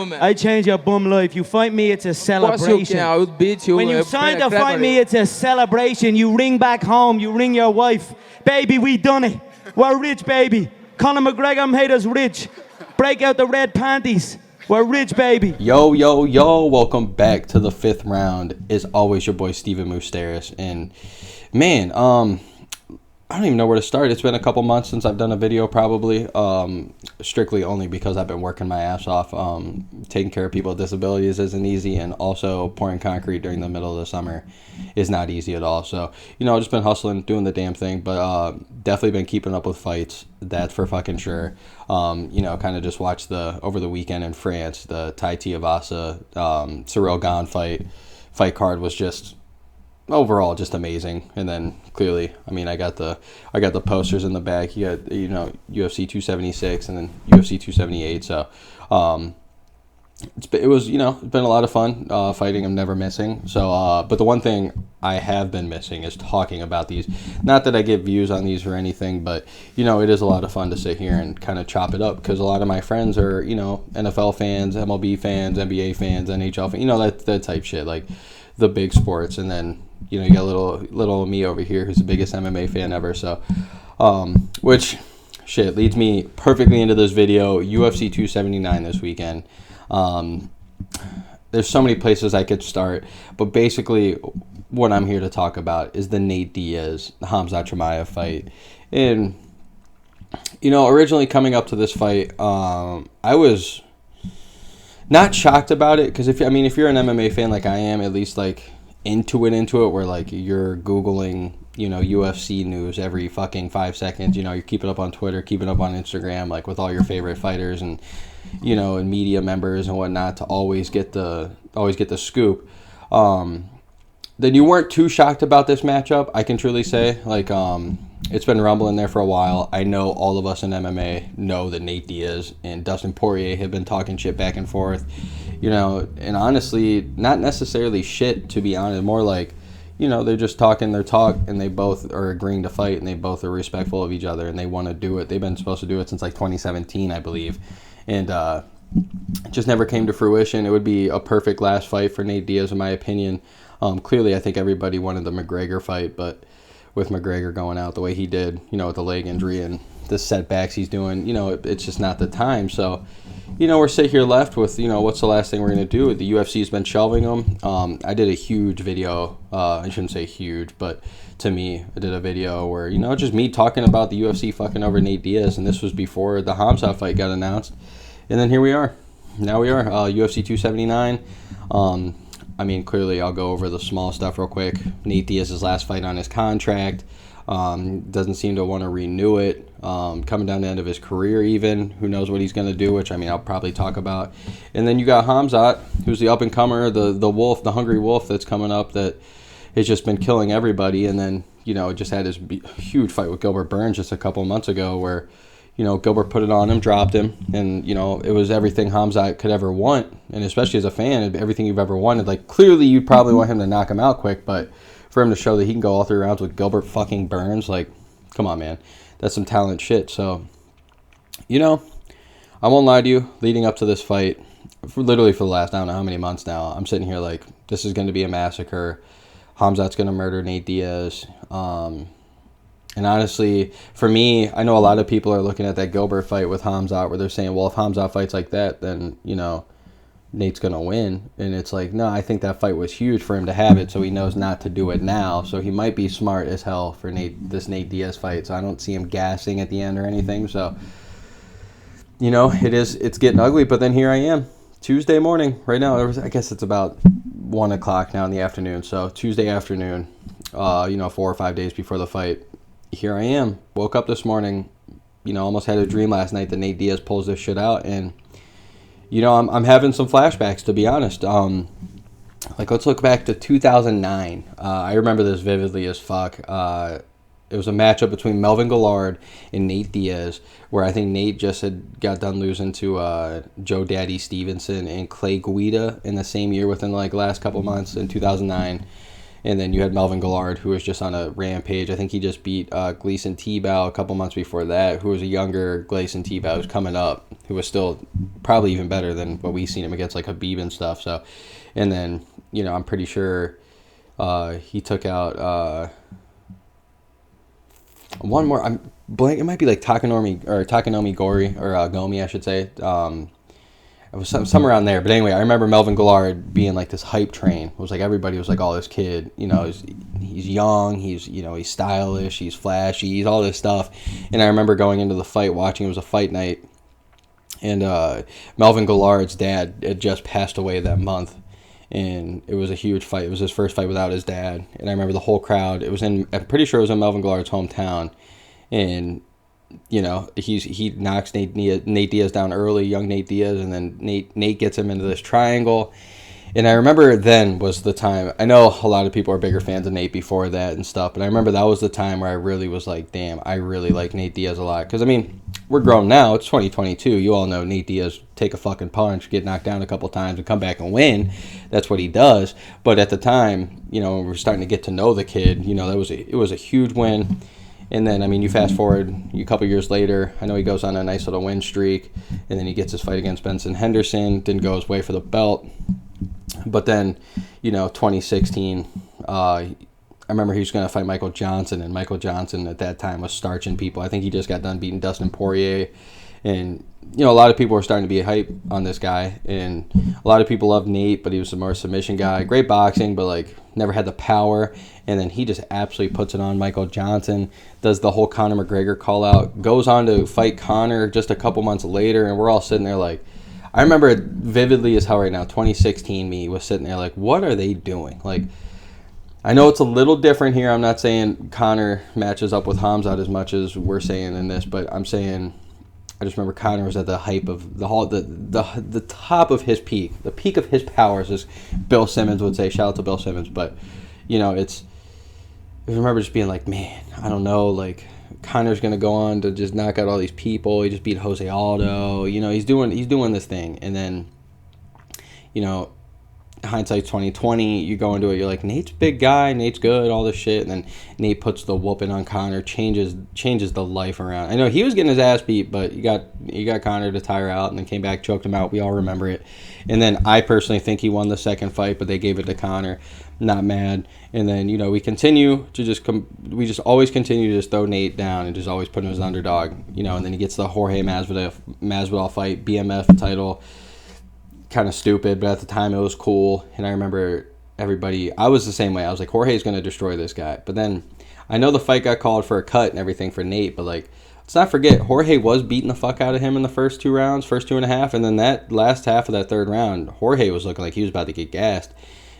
I change your bum life. You fight me, it's a celebration. I would beat you. When you sign to fight me, it's a celebration. You ring back home, you ring your wife. Baby, we done it. We're rich, baby. Conor McGregor made us rich. Break out the red panties. We're rich, baby. Yo, yo, yo. Welcome back to the fifth round. As always, your boy, Stephen Moustaris. And, man, I don't even know where to start. It's been a couple months since I've done a video, probably. Strictly only because I've been working my ass off. Taking care of people with disabilities isn't easy, and also pouring concrete during the middle of the summer is not easy at all. So, I've just been hustling, doing the damn thing, but definitely been keeping up with fights. That's for fucking sure. Kind of just watched over the weekend in France, the Tai Tuivasa, Cyril Gane fight card was just overall just amazing. And then clearly, I got the posters in the back. You got UFC 276 and then UFC 278. So it's been a lot of fun fighting. I'm never missing. So but the one thing I have been missing is talking about these. Not that I get views on these or anything, but it is a lot of fun to sit here and kind of chop it up, because a lot of my friends are NFL fans, MLB fans, NBA fans, NHL fans, that type shit, like the big sports. And then you got little me over here who's the biggest MMA fan ever. So which shit leads me perfectly into this video. UFC 279 this weekend. There's so many places I could start, but basically what I'm here to talk about is the Nate Diaz, the Khamzat Chimaev fight. And originally coming up to this fight, I was not shocked about it, because if you're an MMA fan like I am, at least like into it, where like you're Googling UFC news every fucking 5 seconds, you're keeping up on Twitter, keeping up on Instagram, like with all your favorite fighters and and media members and whatnot, to always get the scoop. Then you weren't too shocked about this matchup, I can truly say. Like it's been rumbling there for a while. I know all of us in MMA know that Nate Diaz and Dustin Poirier have been talking shit back and forth, and honestly, not necessarily shit, to be honest, more like, they're just talking their talk, and they both are agreeing to fight, and they both are respectful of each other, and they want to do it. They've been supposed to do it since like 2017, I believe, and it just never came to fruition. It would be a perfect last fight for Nate Diaz, in my opinion. Clearly, I think everybody wanted the McGregor fight, but with McGregor going out the way he did, with the leg injury and the setbacks he's doing, it's just not the time. So, we're sitting here left with, what's the last thing we're going to do? The UFC's been shelving him. I did a huge video. I shouldn't say huge, but to me, I did a video where, just me talking about the UFC fucking over Nate Diaz, and this was before the Khamzat fight got announced. And then here we are. Now we are, UFC 279. Clearly, I'll go over the small stuff real quick. Nate Diaz's last fight on his contract. Doesn't seem to want to renew it. Coming down to the end of his career even. Who knows what he's going to do, which, I'll probably talk about. And then you got Khamzat, who's the up-and-comer, the wolf, the hungry wolf that's coming up, that has just been killing everybody. And then, just had his huge fight with Gilbert Burns just a couple months ago where, Gilbert put it on him, dropped him, and, it was everything Khamzat could ever want. And especially as a fan, everything you've ever wanted. Like, clearly you'd probably want him to knock him out quick, but for him to show that he can go all 3 rounds with Gilbert fucking Burns, like, come on, man. That's some talent shit. So, I won't lie to you, leading up to this fight, literally for the last, I don't know how many months now, I'm sitting here like, this is going to be a massacre. Khamzat's going to murder Nate Diaz. And honestly, for me, I know a lot of people are looking at that Gilbert fight with Khamzat where they're saying, well, if Khamzat fights like that, then, Nate's going to win. And it's like, no, I think that fight was huge for him to have it, so he knows not to do it now. So he might be smart as hell for this Nate Diaz fight. So I don't see him gassing at the end or anything. So, it's getting ugly. But then here I am, Tuesday morning. Right now, I guess it's about 1 o'clock now in the afternoon. So Tuesday afternoon, 4 or 5 days before the fight. Here I am. Woke up this morning, almost had a dream last night that Nate Diaz pulls this shit out, and I'm having some flashbacks, to be honest. Let's look back to 2009. I remember this vividly as fuck. It was a matchup between Melvin Guillard and Nate Diaz, where I think Nate just got done losing to Joe Daddy Stevenson and Clay Guida in the same year, within the last couple months in 2009. And then you had Melvin Guillard, who was just on a rampage. I think he just beat Gleason Tebow a couple months before that, who was a younger Gleason Tebow who's coming up, who was still probably even better than what we've seen him against, like Habib and stuff. So, and then, you know, I'm pretty sure he took out one more. I'm blank. It might be like Takanori Gori, or Gomi, I should say. It was somewhere around there. But anyway, I remember Melvin Guillard being like this hype train. It was like everybody was like, oh, this kid, you know, he's young, he's stylish, he's flashy, he's all this stuff. And I remember going into the fight, watching. It was a fight night, and Melvin Guillard's dad had just passed away that month. And it was a huge fight. It was his first fight without his dad. And I remember the whole crowd. I'm pretty sure it was in Melvin Guillard's hometown. And, you know, he knocks Nate Diaz down early, young Nate Diaz, and then Nate gets him into this triangle. And I remember then was the time. I know a lot of people are bigger fans of Nate before that and stuff, but I remember that was the time where I really was like, damn, I really like Nate Diaz a lot. Because, I mean, we're grown now. It's 2022. You all know Nate Diaz take a fucking punch, get knocked down a couple times, and come back and win. That's what he does. But at the time, you know, when we're starting to get to know the kid, you know, it was a huge win. And then, I mean, you fast forward a couple years later, I know he goes on a nice little win streak, and then he gets his fight against Benson Henderson, didn't go his way for the belt. But then, you know, 2016, I remember he was going to fight Michael Johnson, and Michael Johnson at that time was starching people. I think he just got done beating Dustin Poirier. And, you know, a lot of people were starting to be hype on this guy. And a lot of people loved Nate, but he was a more submission guy. Great boxing, but, like, never had the power. And then he just absolutely puts it on Michael Johnson, does the whole Conor McGregor call-out, goes on to fight Conor just a couple months later, and we're all sitting there like, I remember it vividly as hell right now, 2016 me was sitting there like, what are they doing? Like, I know it's a little different here. I'm not saying Conor matches up with Khamzat as much as we're saying in this, but I'm saying I just remember Conor was at the hype of the top of his peak. The peak of his powers, as Bill Simmons would say. Shout out to Bill Simmons. But, you know, I remember just being like, man, I don't know, like, Conor's going to go on to just knock out all these people. He just beat Jose Aldo. You know, he's doing this thing. And then, you know, hindsight's 2020, you go into it, you're like, Nate's a big guy, Nate's good, all this shit, and then Nate puts the whooping on Conor, changes the life around. I know he was getting his ass beat, but you got Conor to tire out, and then came back, choked him out. We all remember it. And then I personally think he won the second fight, but they gave it to Conor. Not mad. And then, you know, we just always continue to just throw Nate down and just always put him as an underdog, you know. And then he gets the Jorge Masvidal fight, BMF title. Kind of stupid, but at the time it was cool. And I remember I was the same way. I was like, Jorge's going to destroy this guy. But then I know the fight got called for a cut and everything for Nate, but, like, let's not forget, Jorge was beating the fuck out of him in the first 2 rounds, first 2.5, and then that last half of that third round, Jorge was looking like he was about to get gassed.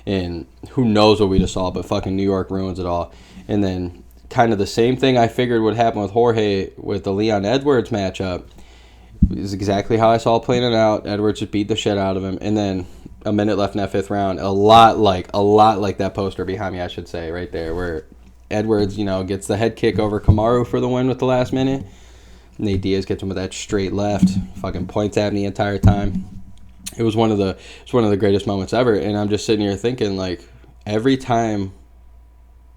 And who knows what we just saw, but fucking New York ruins it all. And then kind of the same thing I figured would happen with Jorge with the Leon Edwards matchup is exactly how I saw it playing out. Edwards just beat the shit out of him. And then a minute left in that 5th round, a lot like that poster behind me, I should say, right there, where Edwards, you know, gets the head kick over Kamaru for the win with the last minute. Nate Diaz gets him with that straight left, fucking points at me the entire time. It was one of the greatest moments ever. And I'm just sitting here thinking, like, every time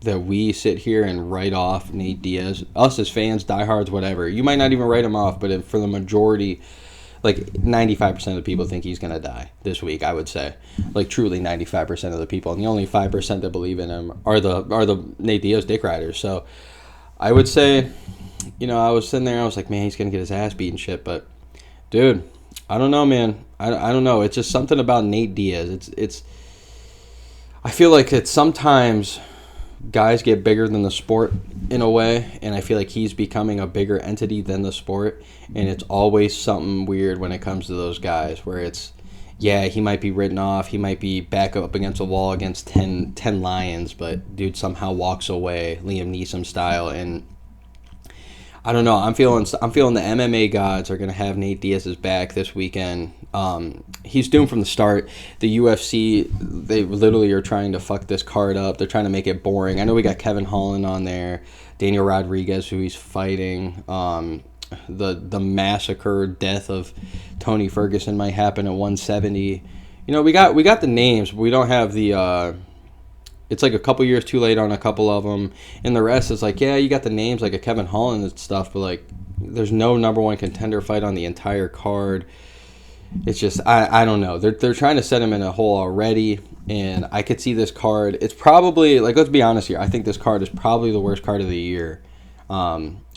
that we sit here and write off Nate Diaz, us as fans, diehards, whatever, you might not even write him off, but for the majority, like 95% of the people think he's going to die this week, I would say. Like, truly 95% of the people. And the only 5% that believe in him are the Nate Diaz dick riders. So I would say, you know, I was sitting there, I was like, man, he's going to get his ass beat and shit. But, dude, I don't know, man. I don't know. It's just something about Nate Diaz. I feel like it's sometimes guys get bigger than the sport in a way, and I feel like he's becoming a bigger entity than the sport, and it's always something weird when it comes to those guys where it's, yeah, he might be written off, he might be back up against a wall against 10 lions, but dude somehow walks away Liam Neeson style. And I don't know, I'm feeling the MMA gods are going to have Nate Diaz's back this weekend. He's doomed from the start. The UFC, they literally are trying to fuck this card up. They're trying to make it boring. I know we got Kevin Holland on there, Daniel Rodriguez, who he's fighting. The massacre death of Tony Ferguson might happen at 170. You know, we got the names, but we don't have the it's like a couple years too late on a couple of them, and the rest is like, yeah, you got the names like a Kevin Holland and stuff, but like there's no number one contender fight on the entire card. It's just I don't know. They're trying to set him in a hole already, and I could see this card. It's probably like, let's be honest here. I think this card is probably the worst card of the year,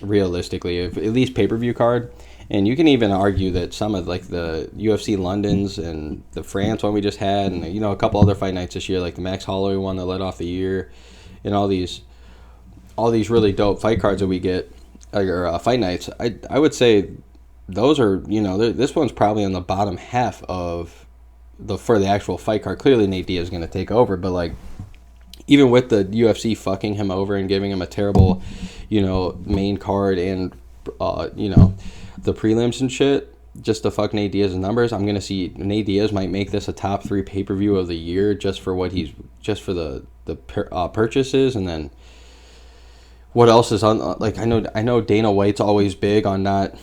realistically, at least pay-per-view card. And you can even argue that some of like the UFC Londons and the France one we just had, and a couple other fight nights this year, like the Max Holloway one that led off the year, and all these really dope fight cards that we get, or fight nights. I would say those are, this one's probably on the bottom half of for the actual fight card. Clearly Nate Diaz is going to take over, but like even with the UFC fucking him over and giving him a terrible, main card and the prelims and shit, just to fuck Nate Diaz's numbers, I'm going to see Nate Diaz might make this a top 3 pay-per-view of the year just for the purchases. And then what else is on, like, I know Dana White's always big on not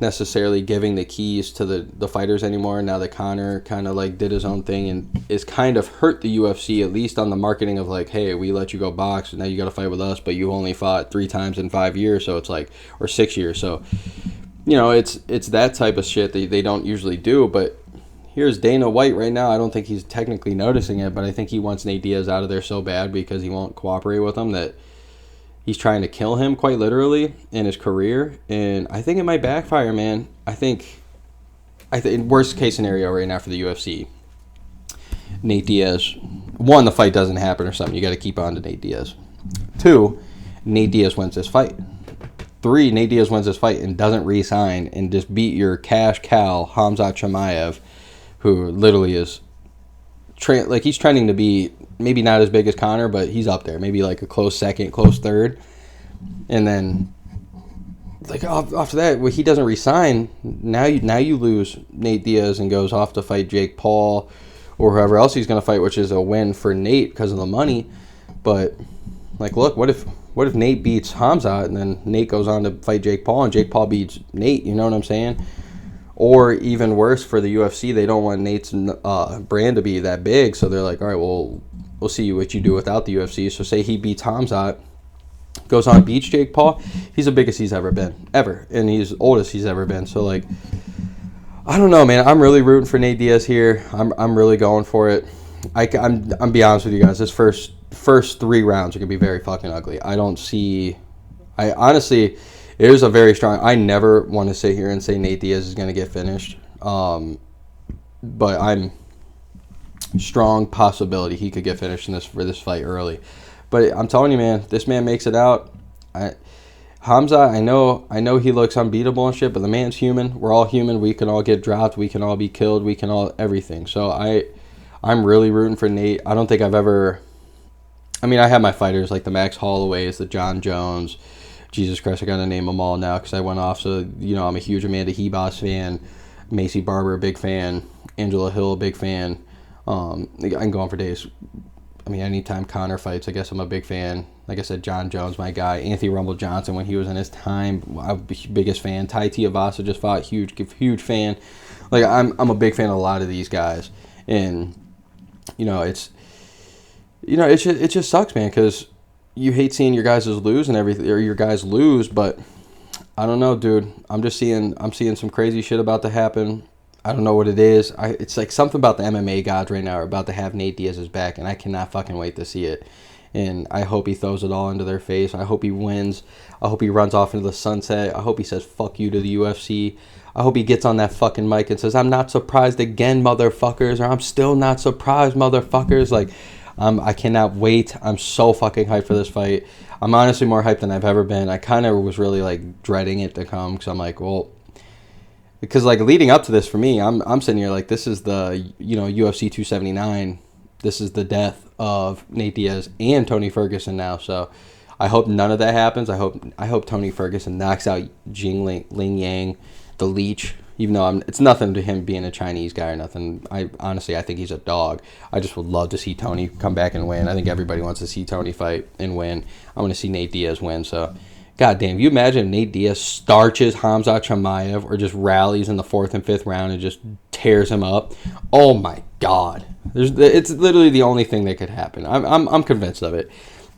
necessarily giving the keys to the fighters anymore. Now that Conor kind of like did his own thing and is kind of hurt the UFC, at least on the marketing of like, hey, we let you go box and now you got to fight with us, but you only fought 3 times in 5 years, so it's like, or 6 years, so it's that type of shit that they don't usually do. But here's Dana White right now. I don't think he's technically noticing it, but I think he wants Nate Diaz out of there so bad because he won't cooperate with him that he's trying to kill him, quite literally, in his career. And I think it might backfire, man. I think worst case scenario right now for the UFC, Nate Diaz, 1, the fight doesn't happen or something. You got to keep on to Nate Diaz. 2, Nate Diaz wins this fight. 3, Nate Diaz wins this fight and doesn't re-sign and just beat your cash cow, Khamzat Chimaev, who literally is he's trending to be maybe not as big as Conor, but he's up there. Maybe like a close second, close third. And then like after that, when he doesn't re-sign, now you lose Nate Diaz and goes off to fight Jake Paul or whoever else he's going to fight, which is a win for Nate because of the money. But like, look, what if Nate beats Khamzat and then Nate goes on to fight Jake Paul and Jake Paul beats Nate? You know what I'm saying? Or even worse for the UFC, they don't want Nate's brand to be that big, so they're like, all right, well, we'll see what you do without the UFC. So say he beats Khamzat, goes on, beats Jake Paul, he's the biggest he's ever been, ever, and he's the oldest he's ever been. So like, I don't know, man. I'm really rooting for Nate Diaz here. I'm really going for it. I'm be honest with you guys. This first 3 rounds are gonna be very fucking ugly. I honestly, it is a very strong. I never want to sit here and say Nate Diaz is gonna get finished, but I'm strong possibility he could get finished for this fight early. But I'm telling you, man, this man makes it out. Khamzat, I know he looks unbeatable and shit, but the man's human. We're all human. We can all get dropped. We can all be killed. We can all everything. So I'm really rooting for Nate. I don't think I've ever. I mean, I have my fighters like the Max Holloways, the John Jones. Jesus Christ, I gotta name them all now because I went off. So I'm a huge Amanda Hebos fan. Macy Barber, a big fan. Angela Hill, a big fan. I can go on for days. I mean, anytime Conor fights, I guess I'm a big fan. Like I said, John Jones, my guy. Anthony Rumble Johnson, when he was in his time, I'm the biggest fan. Tai Tuivasa just fought, huge fan. Like, I'm a big fan of a lot of these guys. And, it just sucks, man, because you hate seeing your guys lose and everything, or your guys lose, but I don't know, dude. I'm seeing some crazy shit about to happen. I don't know what it is. It's like something about the MMA gods right now are about to have Nate Diaz's back, and I cannot fucking wait to see it. And I hope he throws it all into their face. I hope he wins. I hope he runs off into the sunset. I hope he says fuck you to the UFC. I hope he gets on that fucking mic and says, I'm not surprised again, motherfuckers, or I'm still not surprised, motherfuckers. Like, I cannot wait. I'm so fucking hyped for this fight. I'm honestly more hyped than I've ever been. I kind of was really like dreading it to come because I'm like, well, because like leading up to this for me, I'm sitting here like this is the UFC 279. This is the death of Nate Diaz and Tony Ferguson now. So I hope none of that happens. I hope Tony Ferguson knocks out Ling Yang, the Leech. Even though it's nothing to him being a Chinese guy or nothing. I think he's a dog. I just would love to see Tony come back and win. I think everybody wants to see Tony fight and win. I want to see Nate Diaz win. So, goddamn, you imagine Nate Diaz starches Khamzat Chimaev or just rallies in the 4th and 5th round and just tears him up? Oh my God, It's literally the only thing that could happen. I'm convinced of it.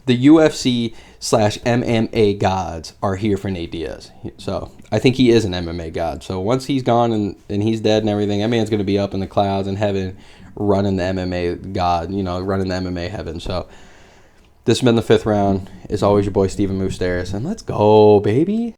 The UFC/MMA gods are here for Nate Diaz. So I think he is an MMA god. So once he's gone and he's dead and everything, that man's going to be up in the clouds in heaven running the MMA god, running the MMA heaven. So this has been the 5th round. It's always your boy Stephen Moustaris, and let's go, baby.